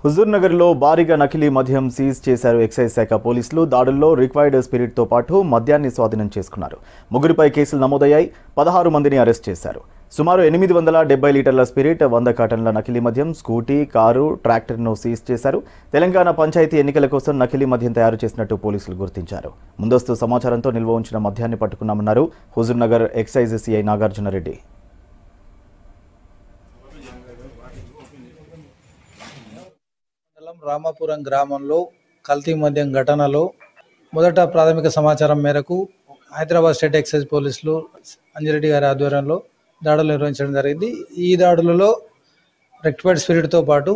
హుజూర్నగర్లో భారీగా నకిలీ మద్యం సీజ్ చేశారు ఎక్సైజ్ శాఖ పోలీసులు. దాడుల్లో రిక్వైర్డ్ స్పిరిట్తో పాటు మద్యాన్ని స్వాధీనం చేసుకున్నారు. ముగ్గురిపై కేసులు నమోదయ్యాయి. 16 మందిని అరెస్ట్ చేశారు. సుమారు 870 లీటర్ల స్పిరిట్, 100 కాటన్ల నకిలీ మద్యం, స్కూటీ, కారు, ట్రాక్టర్ను సీజ్ చేశారు. తెలంగాణ పంచాయతీ ఎన్నికల కోసం నకిలీ మద్యం తయారు చేసినట్టు పోలీసులు గుర్తించారు. ముందస్తు సమాచారంతో నిల్వ ఉంచిన మద్యాన్ని పట్టుకున్నామన్నారు హుజూర్నగర్ ఎక్సైజ్ సిఐ నాగార్జునరెడ్డి. రామాపురం గ్రామంలో కల్తీ మద్యం ఘటనలో మొదట ప్రాథమిక సమాచారం మేరకు హైదరాబాద్ స్టేట్ ఎక్సైజ్ పోలీసులు అంజిరెడ్డి గారి ఆధ్వర్యంలో దాడులు నిర్వహించడం జరిగింది. ఈ దాడులలో రెక్టిఫైడ్ స్పిరిట్తో పాటు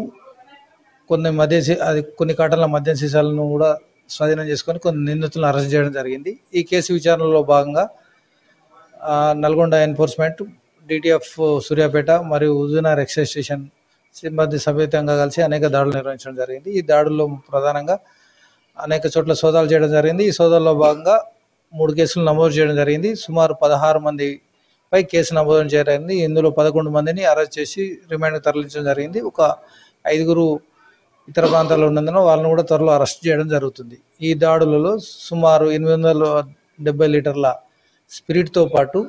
కొన్ని కాటన్ల మద్యం సీసాలను కూడా స్వాధీనం చేసుకొని కొన్ని నిందితులను అరెస్ట్ చేయడం జరిగింది. ఈ కేసు విచారణలో భాగంగా నల్గొండ ఎన్ఫోర్స్మెంట్, డిటిఎఫ్ సూర్యాపేట మరియు హుజూర్నగర్ ఎక్సైజ్ స్టేషన్ సిబ్బంది సమేతంగా కలిసి అనేక దాడులు నిర్వహించడం జరిగింది. ఈ దాడుల్లో ప్రధానంగా అనేక చోట్ల సోదాలు చేయడం జరిగింది. ఈ సోదాల్లో భాగంగా 3 కేసులు నమోదు చేయడం జరిగింది. సుమారు 16 మందిపై కేసు నమోదు జరిగింది. ఇందులో 11 మందిని అరెస్ట్ చేసి రిమాండ్కి తరలించడం జరిగింది. ఒక 5 ఇతర ప్రాంతాల్లో ఉన్నందున వాళ్ళని కూడా త్వరలో అరెస్ట్ చేయడం జరుగుతుంది. ఈ దాడులలో సుమారు 870 లీటర్ల స్పిరిట్తో పాటు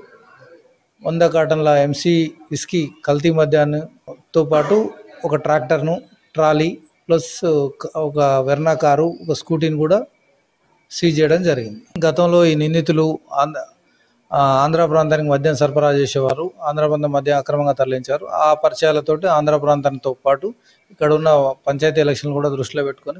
100 కాటన్ల ఎంసీ విస్కీ కల్తీ మద్యాన్నితో పాటు ఒక ట్రాక్టర్ను, ట్రాలీ ప్లస్ ఒక వెర్నా కారు, ఒక స్కూటీని కూడా సీజ్ చేయడం జరిగింది. గతంలో ఈ నిందితులు ఆంధ్ర ప్రాంతానికి మద్యం సరఫరా చేసేవారు. ఆంధ్ర ప్రాంతం మద్యం అక్రమంగా తరలించారు. ఆ పరిచయాలతోటి ఆంధ్ర ప్రాంతంతో పాటు ఇక్కడ ఉన్న పంచాయతీ ఎలక్షన్లు కూడా దృష్టిలో పెట్టుకొని